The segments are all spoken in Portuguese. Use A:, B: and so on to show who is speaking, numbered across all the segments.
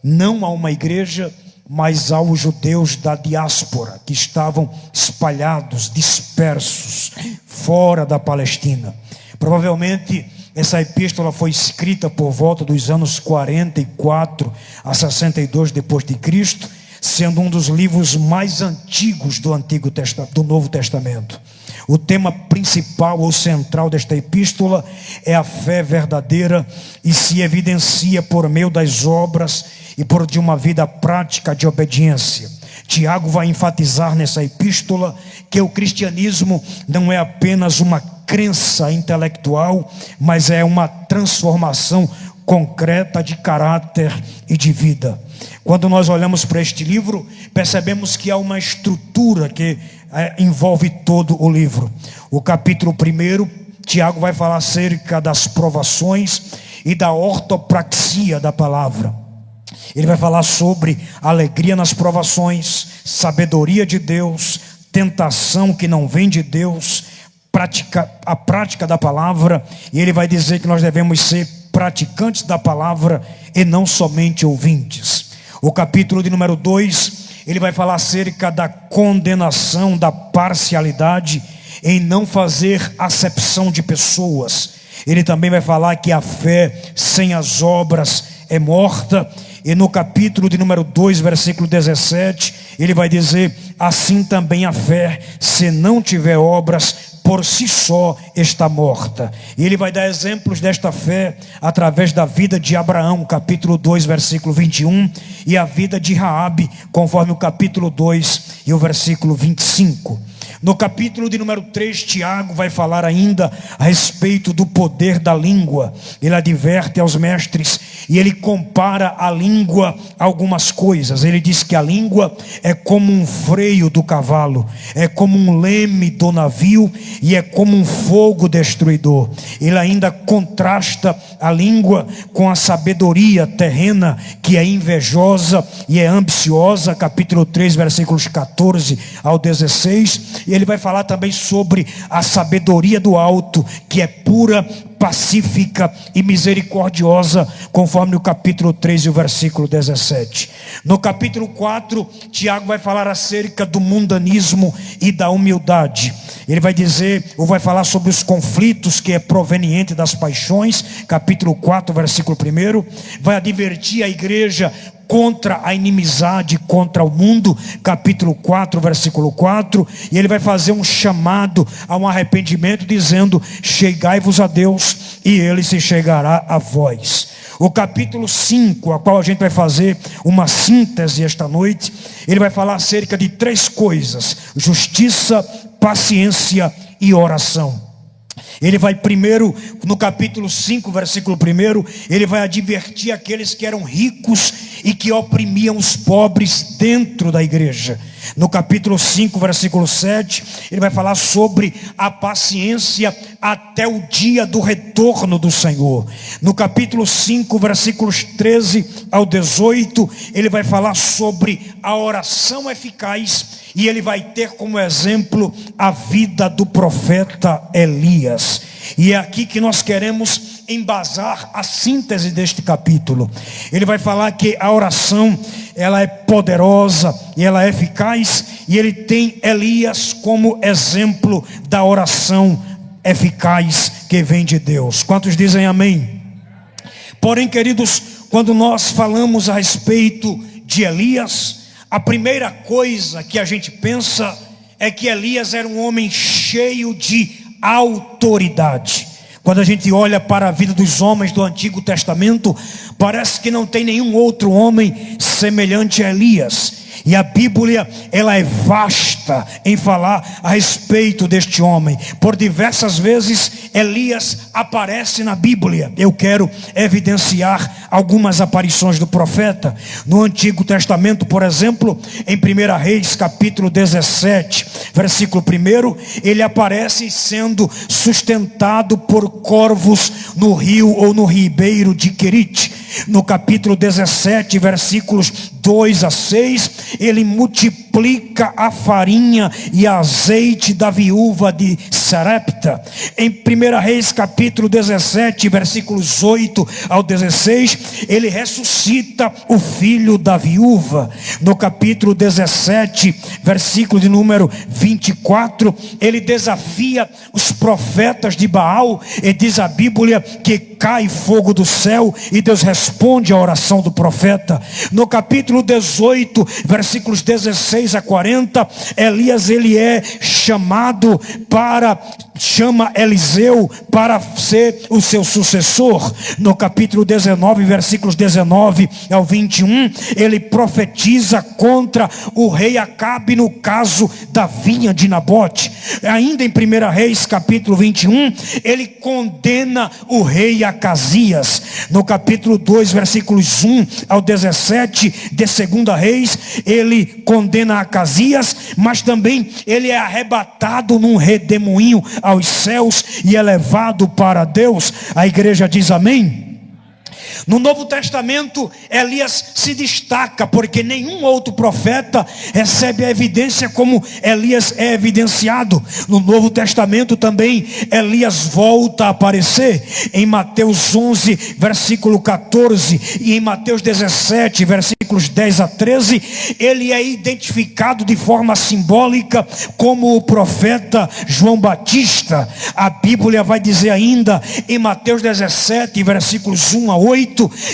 A: não a uma igreja, mas aos judeus da diáspora, que estavam espalhados, dispersos, fora da Palestina. Provavelmente essa epístola foi escrita por volta dos anos 44 a 62 depois de Cristo, sendo um dos livros mais antigos do Novo Testamento. O tema principal ou central desta epístola é a fé verdadeira e se evidencia por meio das obras e por de uma vida prática de obediência. Tiago vai enfatizar nessa epístola que o cristianismo não é apenas uma crença intelectual, mas é uma transformação concreta de caráter e de vida. Quando nós olhamos para este livro, percebemos que há uma estrutura que envolve todo o livro. O capítulo 1, Tiago vai falar acerca das provações e da ortopraxia da palavra. Ele vai falar sobre alegria nas provações, sabedoria de Deus, tentação que não vem de Deus, a prática da palavra. E ele vai dizer que nós devemos ser praticantes da palavra e não somente ouvintes. O capítulo de número 2, ele vai falar acerca da condenação, da parcialidade em não fazer acepção de pessoas. Ele também vai falar que a fé sem as obras é morta. E no capítulo de número 2, versículo 17, ele vai dizer: assim também a fé, se não tiver obras, por si só está morta. E ele vai dar exemplos desta fé através da vida de Abraão, capítulo 2, versículo 21, e a vida de Raabe, conforme o capítulo 2 e o versículo 25. No capítulo de número 3, Tiago vai falar ainda a respeito do poder da língua. Ele adverte aos mestres e ele compara a língua a algumas coisas. Ele diz que a língua é como um freio do cavalo, é como um leme do navio e é como um fogo destruidor. Ele ainda contrasta a língua com a sabedoria terrena, que é invejosa e é ambiciosa, capítulo 3, versículos 14 ao 16. E ele vai falar também sobre a sabedoria do alto, que é pura, pacífica e misericordiosa, conforme o capítulo 3 e o versículo 17. No capítulo 4, Tiago vai falar acerca do mundanismo e da humildade. Ele vai dizer, ou vai falar sobre os conflitos que é proveniente das paixões, capítulo 4, versículo 1. Vai advertir a igreja contra a inimizade contra o mundo, capítulo 4, versículo 4. E ele vai fazer um chamado a um arrependimento, dizendo: chegai-vos a Deus e ele se chegará a vós. O capítulo 5, a qual a gente vai fazer uma síntese esta noite, ele vai falar acerca de 3 coisas: justiça, paciência e oração. Ele vai primeiro, no capítulo 5, versículo 1, ele vai advertir aqueles que eram ricos e que oprimiam os pobres dentro da igreja. No capítulo 5, versículo 7, ele vai falar sobre a paciência até o dia do retorno do Senhor. No capítulo 5, versículos 13 ao 18, ele vai falar sobre a oração eficaz. E ele vai ter como exemplo a vida do profeta Elias. E é aqui que nós queremos embasar a síntese deste capítulo. Ele vai falar que a oração, ela é poderosa e ela é eficaz. E ele tem Elias como exemplo da oração eficaz que vem de Deus. Quantos dizem amém? Porém, queridos, quando nós falamos a respeito de Elias, a primeira coisa que a gente pensa é que Elias era um homem cheio de autoridade. Quando a gente olha para a vida dos homens do Antigo Testamento, parece que não tem nenhum outro homem semelhante a Elias. E a Bíblia, ela é vasta em falar a respeito deste homem. Por diversas vezes Elias aparece na Bíblia. Eu quero evidenciar algumas aparições do profeta. No Antigo Testamento, por exemplo, em 1 Reis, capítulo 17, versículo 1, ele aparece sendo sustentado por corvos no rio ou no ribeiro de Querite. No capítulo 17, versículos 2 a 6, ele multiplica a farinha e azeite da viúva de Sarepta. Em 1 Reis capítulo 17, versículos 8 ao 16, ele ressuscita o filho da viúva. No capítulo 17, versículo de número 24, ele desafia os profetas de Baal, e diz a Bíblia que cai fogo do céu e Deus responde à oração do profeta. No capítulo 18, versículos 16 a 40, Elias ele é chama Eliseu para ser o seu sucessor. No capítulo 19, versículos 19 ao 21, ele profetiza contra o rei Acabe no caso da vinha de Nabote. Ainda em 1 Reis capítulo 21, ele condena o rei Acasias. No capítulo 2, versículos 1 ao 17 de 2 Reis, ele condena Acasias, mas também ele é arrebatado num redemoinho aos céus e é levado para Deus. A igreja diz amém. No Novo Testamento, Elias se destaca, porque nenhum outro profeta recebe a evidência como Elias é evidenciado. No Novo Testamento também, Elias volta a aparecer. Em Mateus 11, versículo 14, e em Mateus 17, versículos 10 a 13, ele é identificado de forma simbólica como o profeta João Batista. A Bíblia vai dizer ainda, em Mateus 17, versículos 1 a 8,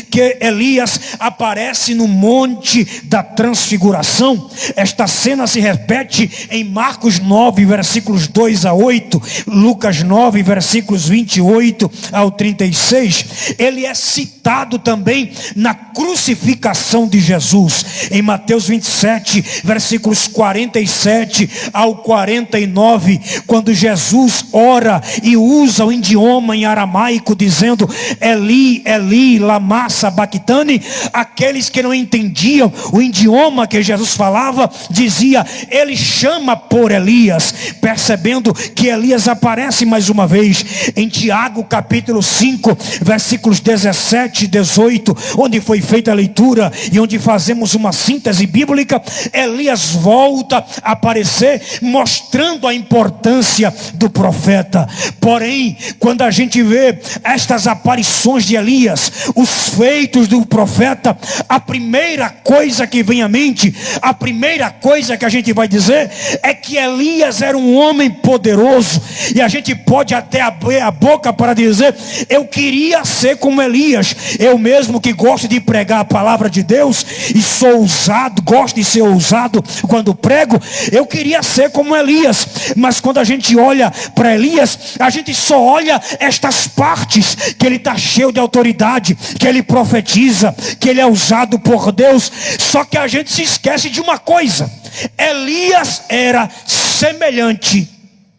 A: que Elias aparece no monte da transfiguração. Esta cena se repete em Marcos 9, versículos 2 a 8, Lucas 9, versículos 28 ao 36. Ele é citado também na crucificação de Jesus, em Mateus 27, versículos 47 ao 49, quando Jesus ora e usa o idioma em aramaico, dizendo: Eli, Eli, lama sabachthani. Aqueles que não entendiam o idioma que Jesus falava, dizia: ele chama por Elias, percebendo que Elias aparece mais uma vez. Em Tiago capítulo 5, versículos 17 e 18, onde foi feita a leitura e onde fazemos uma síntese bíblica, Elias volta a aparecer, mostrando a importância do profeta. Porém, quando a gente vê estas aparições de Elias, os feitos do profeta, a primeira coisa que vem à mente, a primeira coisa que a gente vai dizer é que Elias era um homem poderoso. E a gente pode até abrir a boca para dizer: eu queria ser como Elias. Eu mesmo, que gosto de pregar a palavra de Deus e sou ousado, gosto de ser ousado quando prego, eu queria ser como Elias. Mas quando a gente olha para Elias, a gente só olha estas partes, que ele está cheio de autoridade, que ele profetiza, que ele é usado por Deus. Só que a gente se esquece de uma coisa: Elias era semelhante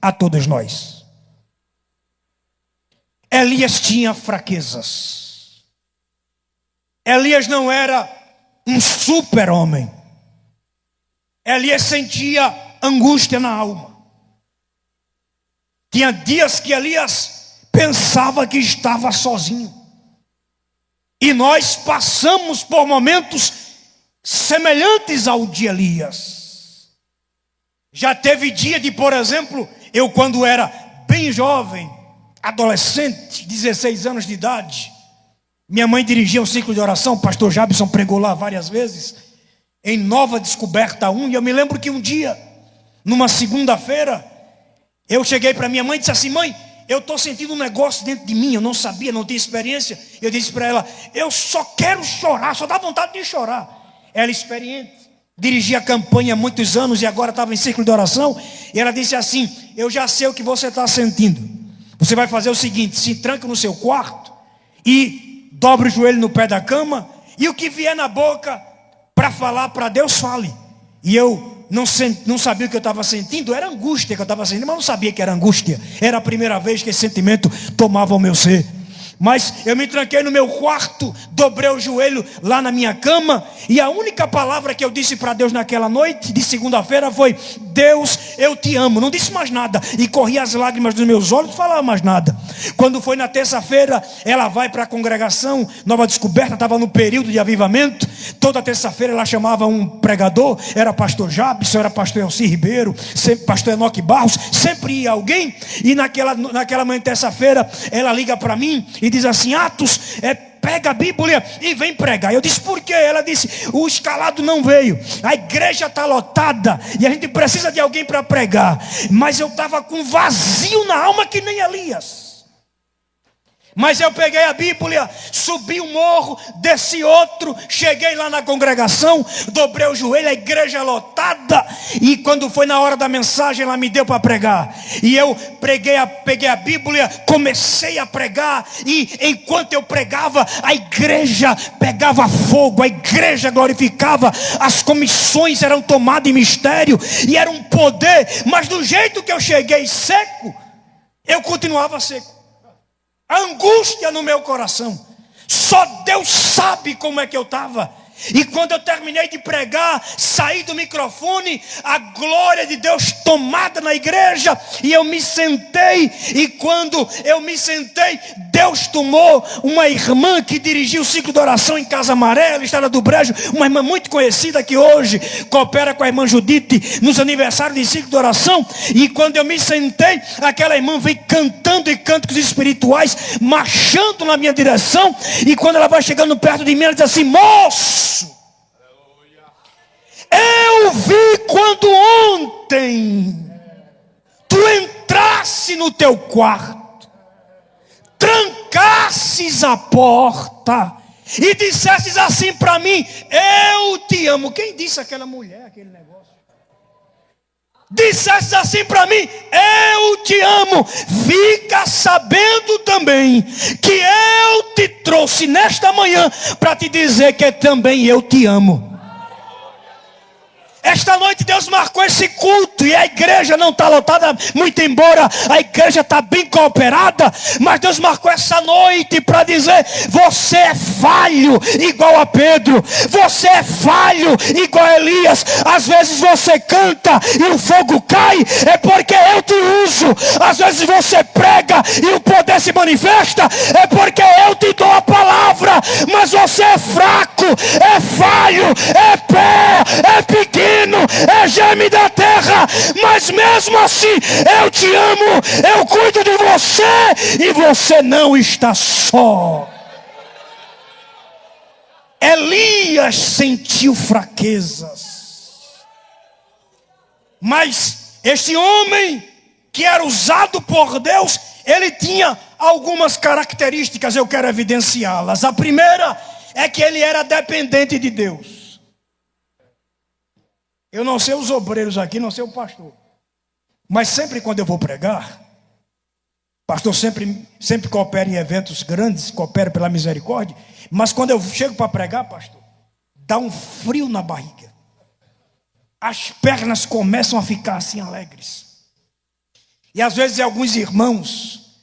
A: a todos nós. Elias tinha fraquezas. Elias não era um super-homem. Elias sentia angústia na alma. Tinha dias que Elias pensava que estava sozinho. E nós passamos por momentos semelhantes ao de Elias. Já teve dia de, por exemplo, eu quando era bem jovem, adolescente, 16 anos de idade, minha mãe dirigia um ciclo de oração, o pastor Jabson pregou lá várias vezes, em Nova Descoberta 1, e eu me lembro que um dia, numa segunda-feira, eu cheguei para minha mãe e disse assim: mãe, eu estou sentindo um negócio dentro de mim, eu não sabia, não tinha experiência. Eu disse para ela: eu só quero chorar, só dá vontade de chorar. Ela, experiente, dirigia a campanha há muitos anos e agora estava em círculo de oração. E ela disse assim: eu já sei o que você está sentindo. Você vai fazer o seguinte: se tranca no seu quarto e dobre o joelho no pé da cama, e o que vier na boca para falar para Deus, fale. E eu não sabia o que eu estava sentindo, era angústia que eu estava sentindo, mas não sabia que era angústia. Era a primeira vez que esse sentimento tomava o meu ser. Mas eu me tranquei no meu quarto, dobrei o joelho lá na minha cama, e a única palavra que eu disse para Deus naquela noite de segunda-feira foi: Deus, eu te amo. Não disse mais nada, e corri as lágrimas dos meus olhos, não falava mais nada. Quando foi na terça-feira, ela vai para a congregação Nova Descoberta, estava no período de avivamento. Toda terça-feira ela chamava um pregador, era pastor Jabson, era pastor Elci Ribeiro, sempre pastor Enoque Barros, sempre ia alguém. E naquela manhã de terça-feira, ela liga para mim e diz assim: Atos, pega a Bíblia e vem pregar. Eu disse: por quê? Ela disse: o escalado não veio, a igreja está lotada e a gente precisa de alguém para pregar. Mas eu estava com vazio na alma que nem Elias. Mas eu peguei a Bíblia, subi um morro, desci outro, cheguei lá na congregação, dobrei o joelho, a igreja lotada. E quando foi na hora da mensagem, ela me deu para pregar. E eu peguei a Bíblia, comecei a pregar. E enquanto eu pregava, a igreja pegava fogo, a igreja glorificava. As comissões eram tomadas em mistério, e era um poder. Mas do jeito que eu cheguei seco, eu continuava seco. A angústia no meu coração, só Deus sabe como é que eu estava. E quando eu terminei de pregar, saí do microfone, a glória de Deus tomada na igreja, e eu me sentei. E quando eu me sentei, Deus tomou uma irmã que dirigiu o ciclo de oração em Casa Amarela, Estrada do Brejo, uma irmã muito conhecida que hoje coopera com a irmã Judite nos aniversários de ciclo de oração. E quando eu me sentei, aquela irmã veio cantando e cânticos espirituais, marchando na minha direção. E quando ela vai chegando perto de mim, ela diz assim: moço, eu vi quando ontem tu entrasse no teu quarto, trancasses a porta e dissesses assim para mim: eu te amo. Quem disse aquela mulher, aquele negócio? Dissesses assim para mim: eu te amo. Fica sabendo também que eu te trouxe nesta manhã para te dizer que também eu te amo. Esta noite Deus marcou esse culto, e a igreja não está lotada, muito embora a igreja está bem cooperada, mas Deus marcou essa noite para dizer: você é falho igual a Pedro, você é falho igual a Elias. Às vezes você canta e o fogo cai, é porque eu te uso. Às vezes você prega e o poder se manifesta, é porque eu te dou a palavra. Mas você é fraco, é falho, é pé, é pequeno, é germe da terra, mas mesmo assim eu te amo, eu cuido de você, e você não está só. Elias sentiu fraquezas, mas este homem que era usado por Deus, ele tinha algumas características, eu quero evidenciá-las. A primeira é que ele era dependente de Deus. Eu não sei os obreiros aqui, não sei o pastor, mas sempre quando eu vou pregar, pastor sempre coopera em eventos grandes, coopera pela misericórdia, mas quando eu chego para pregar, pastor, dá um frio na barriga, as pernas começam a ficar assim alegres. E às vezes alguns irmãos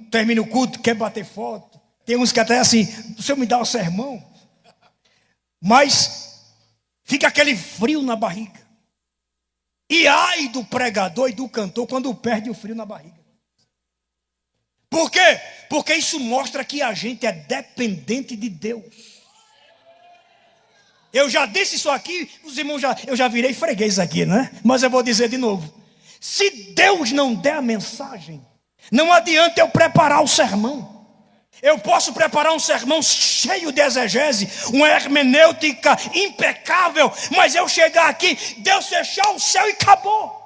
A: termina o culto, quer bater foto, tem uns que até assim: o senhor me dá o sermão, mas fica aquele frio na barriga. E ai do pregador e do cantor quando perde o frio na barriga. Por quê? Porque isso mostra que a gente é dependente de Deus. Eu já disse isso aqui, os irmãos eu já virei freguês aqui, né? Mas eu vou dizer de novo: se Deus não der a mensagem, não adianta eu preparar o sermão. Eu posso preparar um sermão cheio de exegese, uma hermenêutica impecável, mas eu chegar aqui, Deus fechar o céu e acabou.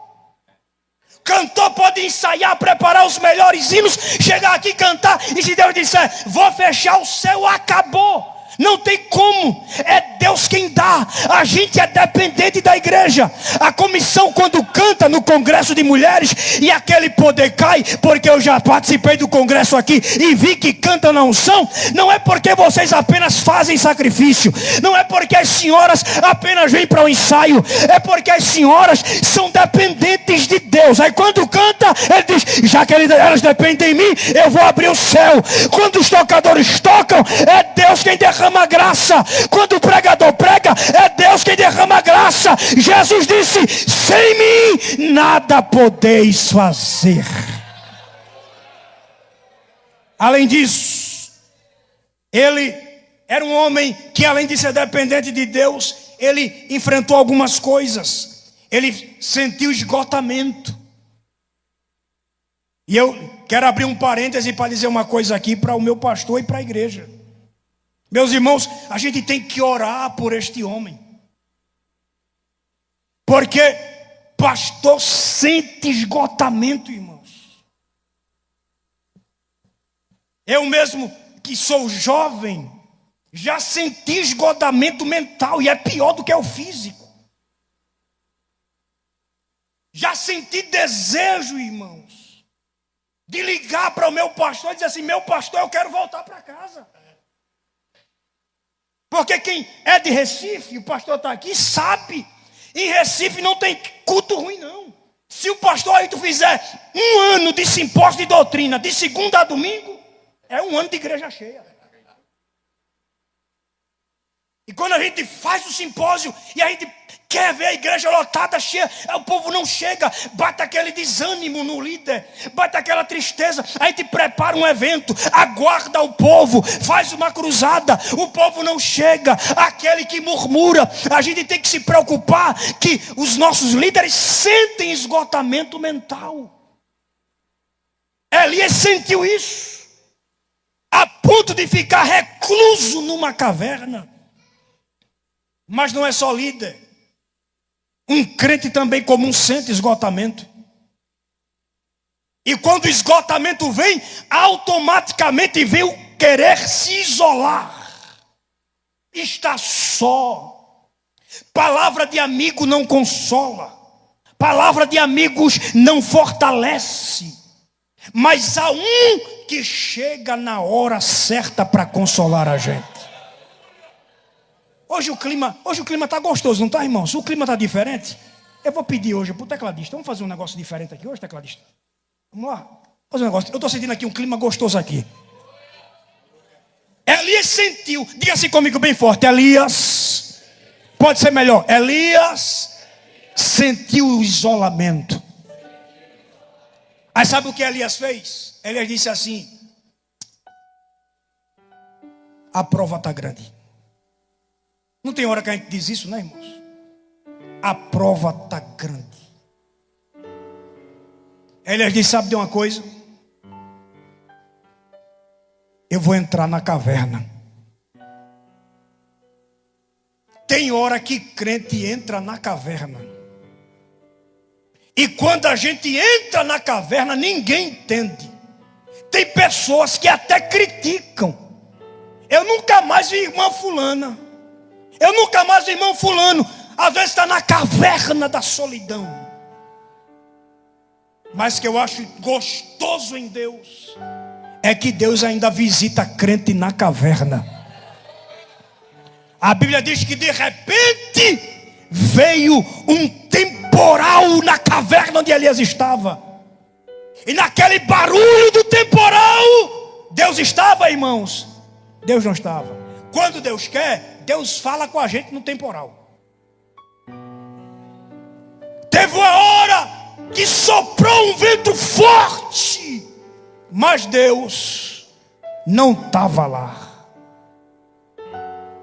A: Cantor pode ensaiar, preparar os melhores hinos, chegar aqui e cantar, e se Deus disser: vou fechar o céu, acabou. Não tem como. É Deus Deus quem dá. A gente é dependente da igreja. A comissão, quando canta no congresso de mulheres e aquele poder cai, porque eu já participei do congresso aqui e vi que canta na unção, não é porque vocês apenas fazem sacrifício, não é porque as senhoras apenas vêm para o ensaio, é porque as senhoras são dependentes de Deus. Aí quando canta, ele diz, já que elas dependem de mim, eu vou abrir o céu. Quando os tocadores tocam, é Deus quem derrama graça. Quando o pregador prega, é Deus quem derrama graça. Jesus disse, sem mim nada podeis fazer. Além disso, ele era um homem que, além de ser dependente de Deus, ele enfrentou algumas coisas. Ele sentiu esgotamento. E eu quero abrir um parêntese para dizer uma coisa aqui para o meu pastor e para a igreja. Meus irmãos, a gente tem que orar por este homem. Porque pastor sente esgotamento, irmãos. Eu mesmo, que sou jovem, já senti esgotamento mental, e é pior do que o físico. Já senti desejo, irmãos, de ligar para o meu pastor e dizer assim, meu pastor, eu quero voltar para casa. Porque quem é de Recife, o pastor está aqui, sabe, em Recife não tem culto ruim não. Se o pastor aí tu fizer 1 ano de simpósio de doutrina, de segunda a domingo, é 1 ano de igreja cheia. E quando a gente faz o simpósio e a gente quer ver a igreja lotada, cheia, o povo não chega, bate aquele desânimo no líder, bate aquela tristeza. A gente prepara um evento, aguarda o povo, faz uma cruzada, o povo não chega, aquele que murmura. A gente tem que se preocupar que os nossos líderes sentem esgotamento mental. Elias sentiu isso, a ponto de ficar recluso numa caverna. Mas não é só líder. Um crente também comum sente esgotamento. E quando o esgotamento vem, automaticamente vem o querer se isolar. Está só. Palavra de amigo não consola. Palavra de amigos não fortalece. Mas há um que chega na hora certa para consolar a gente. Hoje o clima está gostoso, não está, irmãos? O clima está diferente. Eu vou pedir hoje para o tecladista, vamos fazer um negócio diferente aqui hoje, tecladista? Vamos lá, fazer um negócio. Eu estou sentindo aqui um clima gostoso aqui. Elias sentiu, diga assim comigo bem forte, Elias, pode ser melhor, Elias sentiu o isolamento. Aí sabe o que Elias fez? Elias disse assim, a prova está grande. Não tem hora que a gente diz isso, né, irmãos? A prova está grande. Elias disse, sabe de uma coisa? Eu vou entrar na caverna. Tem hora que crente entra na caverna. E quando a gente entra na caverna, ninguém entende. Tem pessoas que até criticam. Eu nunca mais vi irmã fulana. Eu nunca mais vi irmão fulano. Às vezes está na caverna da solidão. Mas que eu acho gostoso em Deus é que Deus ainda visita crente na caverna. A Bíblia diz que de repente veio um temporal na caverna onde Elias estava. E naquele barulho do temporal, Deus estava, irmãos? Deus não estava. Quando Deus quer, Deus fala com a gente no temporal. Teve uma hora que soprou um vento forte, mas Deus não estava lá.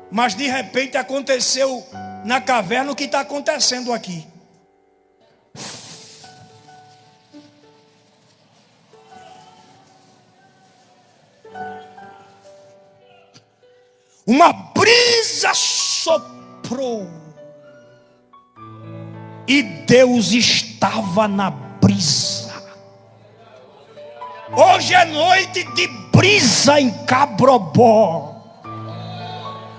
A: Mas de repente aconteceu na caverna o que está acontecendo aqui. Uma brisa soprou. E Deus estava na brisa. Hoje é noite de brisa em Cabrobó.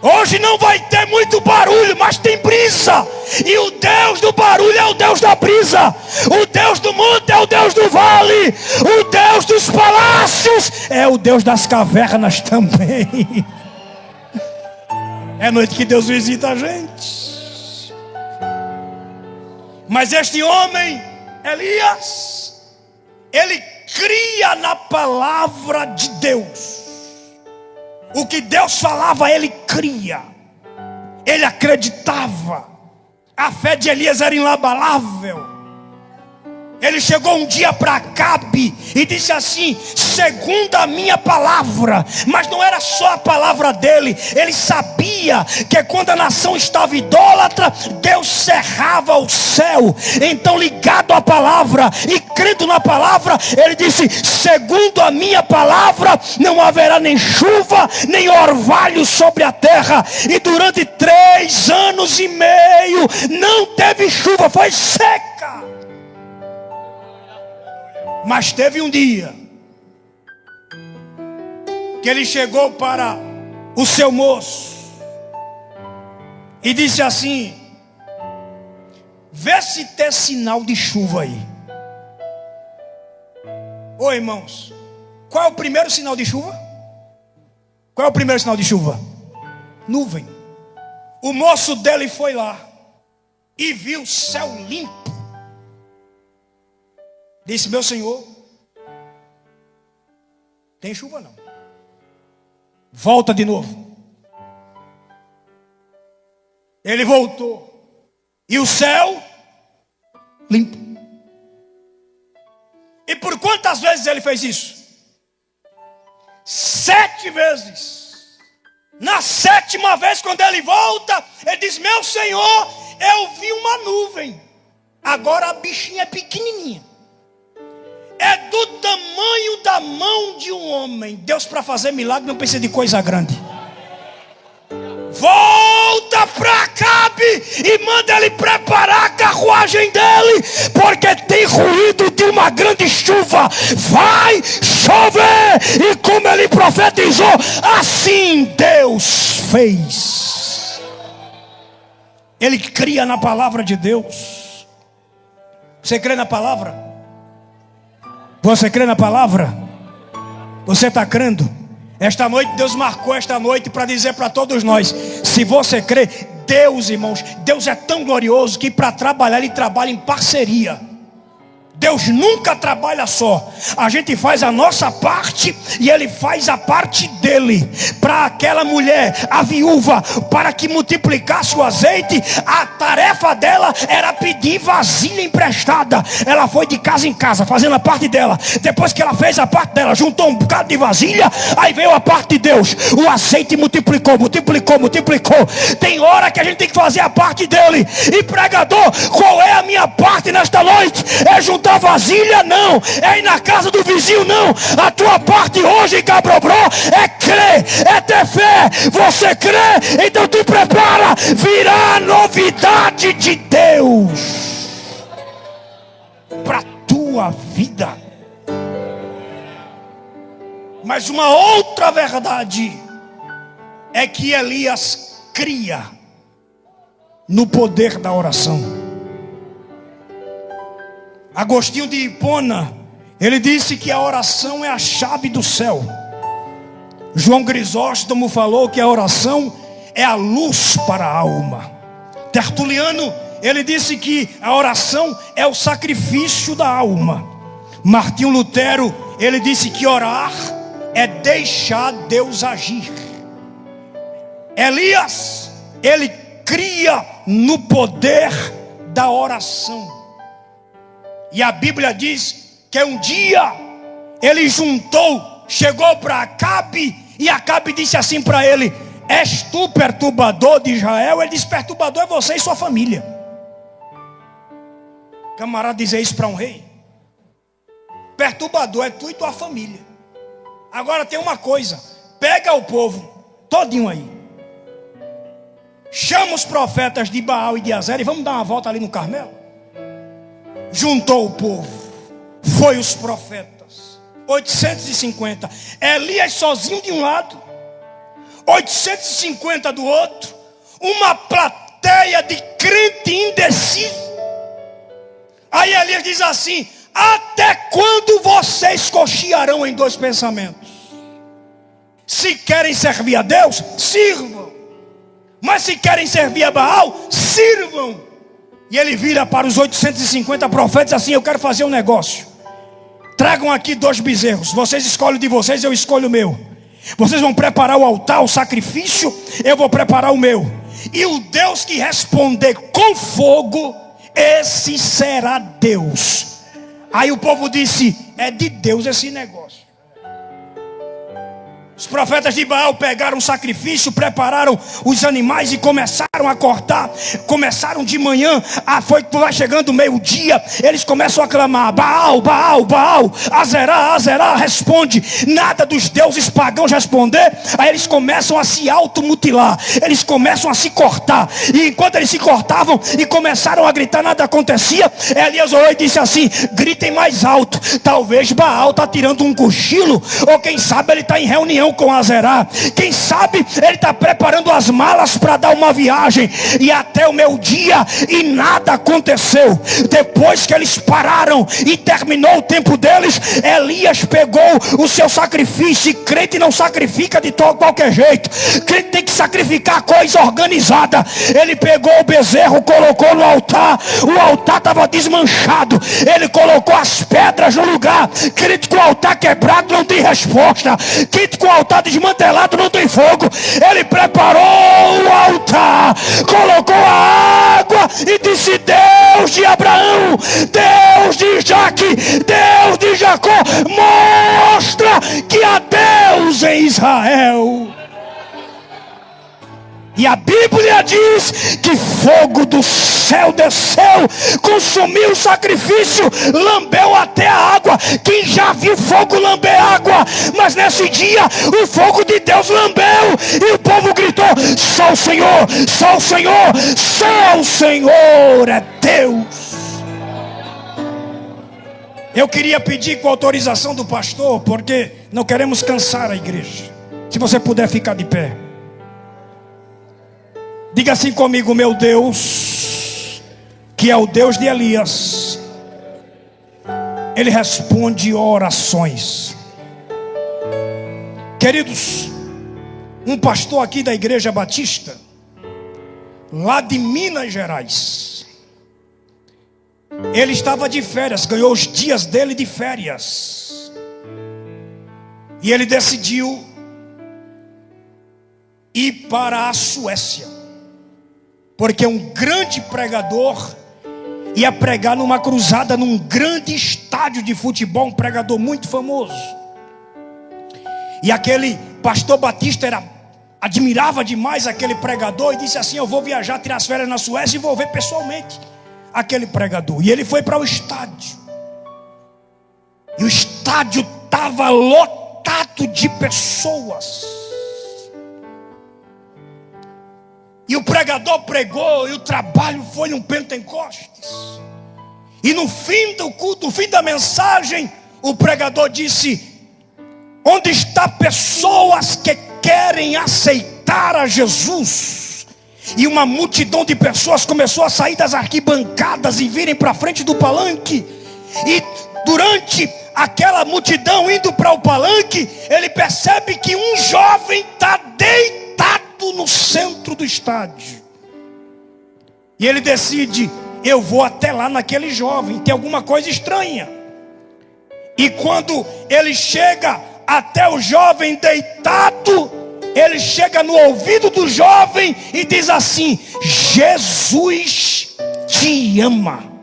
A: Hoje não vai ter muito barulho, mas tem brisa. E o Deus do barulho é o Deus da brisa. O Deus do monte é o Deus do vale. O Deus dos palácios é o Deus das cavernas também. É noite que Deus visita a gente. Mas este homem, Elias, ele cria na palavra de Deus. O que Deus falava, ele cria. Ele acreditava. A fé de Elias era inabalável. Ele chegou um dia para Acabe e disse assim: segundo a minha palavra. Mas não era só a palavra dele. Ele sabia que quando a nação estava idólatra, Deus cerrava o céu. Então, ligado à palavra e crendo na palavra, ele disse: segundo a minha palavra, não haverá nem chuva, nem orvalho sobre a terra. E durante 3 anos e meio não teve chuva, foi seca. Mas teve um dia que ele chegou para o seu moço e disse assim: vê se tem sinal de chuva aí. Ô irmãos, qual é o primeiro sinal de chuva? Qual é o primeiro sinal de chuva? Nuvem. O moço dele foi lá e viu o céu limpo. Disse: meu senhor, tem chuva não. Volta de novo. Ele voltou. E o céu limpo. E por quantas vezes ele fez isso? 7 vezes. Na 7ª vez, quando ele volta, ele diz: meu senhor, eu vi uma nuvem. Agora a bichinha é pequenininha. É do tamanho da mão de um homem. Deus, para fazer milagre, não precisa de coisa grande. Volta para Acabe e manda ele preparar a carruagem dele, porque tem ruído de uma grande chuva. Vai chover. E como ele profetizou, assim Deus fez. Ele cria na palavra de Deus. Você crê na palavra? Você crê na palavra? Você está crendo? Esta noite, Deus marcou esta noite para dizer para todos nós: se você crê, Deus, irmãos, Deus é tão glorioso que para trabalhar, Ele trabalha em parceria. Deus nunca trabalha só. A gente faz a nossa parte e Ele faz a parte dele. Para aquela mulher, a viúva, para que multiplicasse o azeite, a tarefa dela era pedir vasilha emprestada. Ela foi de casa em casa fazendo a parte dela. Depois que ela fez a parte dela, juntou um bocado de vasilha, aí veio a parte de Deus. O azeite multiplicou. Tem hora que a gente tem que fazer a parte dele. E pregador, qual é a minha parte nesta noite? É juntar vasilha? Não. É ir na casa do vizinho? Não. A tua parte hoje, cabrobró, é crer, é ter fé. Você crê? Então te prepara. Virá a novidade de Deus para tua vida. Mas uma outra verdade é que Elias cria no poder da oração. Agostinho de Hipona, ele disse que a oração é a chave do céu. João Grisóstomo falou que a oração é a luz para a alma. Tertuliano, ele disse que a oração é o sacrifício da alma. Martinho Lutero, ele disse que orar é deixar Deus agir. Elias, ele cria no poder da oração. E a Bíblia diz que um dia ele chegou para Acabe, e Acabe disse assim para ele: és tu perturbador de Israel? Ele disse: perturbador é você e sua família. Camarada dizer isso para um rei? Perturbador é tu e tua família. Agora tem uma coisa: pega o povo todinho aí, chama os profetas de Baal e de Azera e vamos dar uma volta ali no Carmelo. Juntou o povo, foi os profetas, 850. Elias sozinho de um lado, 850 do outro, uma plateia de crente indeciso. Aí Elias diz assim: até quando vocês cochearão em dois pensamentos? Se querem servir a Deus, sirvam. Mas se querem servir a Baal, sirvam. E ele vira para os 850 profetas assim: eu quero fazer um negócio. Tragam aqui 2 bezerros. Vocês escolhem de vocês, eu escolho o meu. Vocês vão preparar o altar, o sacrifício, eu vou preparar o meu. E o Deus que responder com fogo, esse será Deus. Aí o povo disse: é de Deus esse negócio. Os profetas de Baal pegaram o sacrifício, prepararam os animais e começaram a cortar. Começaram de manhã, vai chegando meio-dia, eles começam a clamar: Baal, Baal, Baal, Azerá, Azerá, responde. Nada dos deuses pagãos responder. Aí eles começam a se automutilar, eles começam a se cortar. E enquanto eles se cortavam e começaram a gritar, nada acontecia. Elias orou e disse assim: gritem mais alto. Talvez Baal está tirando um cochilo, ou quem sabe ele está em reunião com Azerá. Quem sabe ele está preparando as malas para dar uma viagem. E até o meio-dia e nada aconteceu. Depois que eles pararam e terminou o tempo deles, Elias pegou o seu sacrifício. E crente não sacrifica de qualquer jeito. Crente tem que sacrificar coisa organizada. Ele pegou o bezerro, colocou no altar. O altar estava desmanchado. Ele colocou as pedras no lugar. Crente com o altar quebrado não tem resposta. Crente com o altar desmantelado não tem fogo. Ele preparou o altar, colocou a água e disse: Deus de Abraão, Deus de Isaque, Deus de Jacó, mostra que há Deus em Israel. E a Bíblia diz que fogo do céu desceu, consumiu o sacrifício, lambeu até a água. Quem já viu fogo lamber água? Mas nesse dia o fogo de Deus lambeu. E o povo gritou: só o Senhor, só o Senhor, só o Senhor é Deus. Eu queria pedir com autorização do pastor, porque não queremos cansar a igreja. Se você puder ficar de pé. Diga assim comigo: meu Deus, que é o Deus de Elias, Ele responde orações. Queridos, um pastor aqui da Igreja Batista, lá de Minas Gerais, ele estava de férias, ganhou os dias dele de férias. E ele decidiu ir para a Suécia. Porque um grande pregador ia pregar numa cruzada num grande estádio de futebol, um pregador muito famoso. E aquele pastor Batista admirava demais aquele pregador e disse assim: eu vou viajar, tirar as férias na Suécia e vou ver pessoalmente aquele pregador. E ele foi para o estádio. E o estádio estava lotado de pessoas. E o pregador pregou, e o trabalho foi num Pentecostes. E no fim do culto, no fim da mensagem, o pregador disse: onde está pessoas que querem aceitar a Jesus? E uma multidão de pessoas começou a sair das arquibancadas e virem para frente do palanque. E durante aquela multidão indo para o palanque, ele percebe que um jovem está deitado no centro do estádio. E ele decide: eu vou até lá naquele jovem, tem alguma coisa estranha. E quando ele chega até o jovem deitado, ele chega no ouvido do jovem e diz assim: Jesus te ama.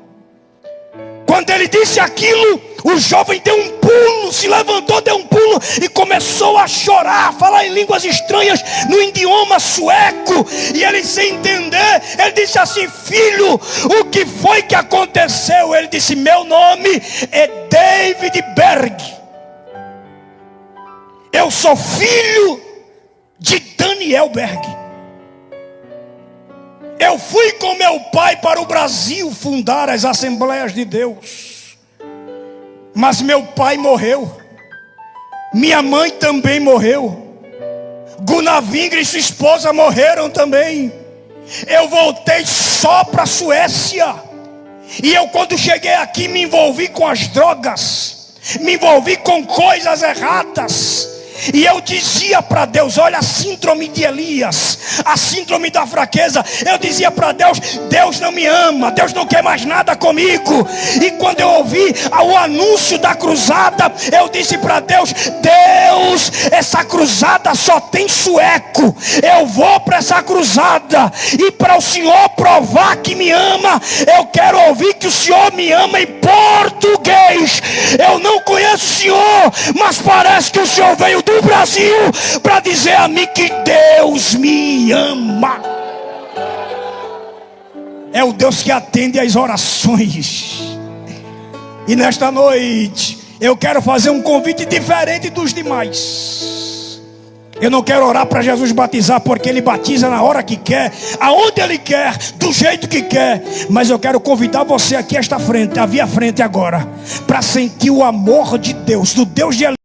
A: Quando ele disse aquilo, o jovem deu um pulo, se levantou, deu um pulo e começou a chorar, a falar em línguas estranhas, no idioma sueco. E ele, sem entender, ele disse assim: filho, o que foi que aconteceu? Ele disse: meu nome é David Berg. Eu sou filho de Daniel Berg. Eu fui com meu pai para o Brasil fundar as Assembleias de Deus. Mas meu pai morreu. Minha mãe também morreu. Gunnar e sua esposa morreram também. Eu voltei só para a Suécia. E eu, quando cheguei aqui, me envolvi com as drogas, me envolvi com coisas erradas. E eu dizia para Deus: olha a síndrome de Elias, a síndrome da fraqueza. Eu dizia para Deus: Deus não me ama, Deus não quer mais nada comigo. E quando eu ouvi o anúncio da cruzada, eu disse para Deus: Deus, essa cruzada só tem sueco. Eu vou para essa cruzada, e para o Senhor provar que me ama, eu quero ouvir que o Senhor me ama em português. Eu não conheço o Senhor, mas parece que o Senhor veio do Brasil para dizer a mim que Deus me ama. É o Deus que atende às orações. E nesta noite eu quero fazer um convite diferente dos demais. Eu não quero orar para Jesus batizar, porque Ele batiza na hora que quer, aonde Ele quer, do jeito que quer. Mas eu quero convidar você aqui à minha frente agora, para sentir o amor de Deus, do Deus de Elias.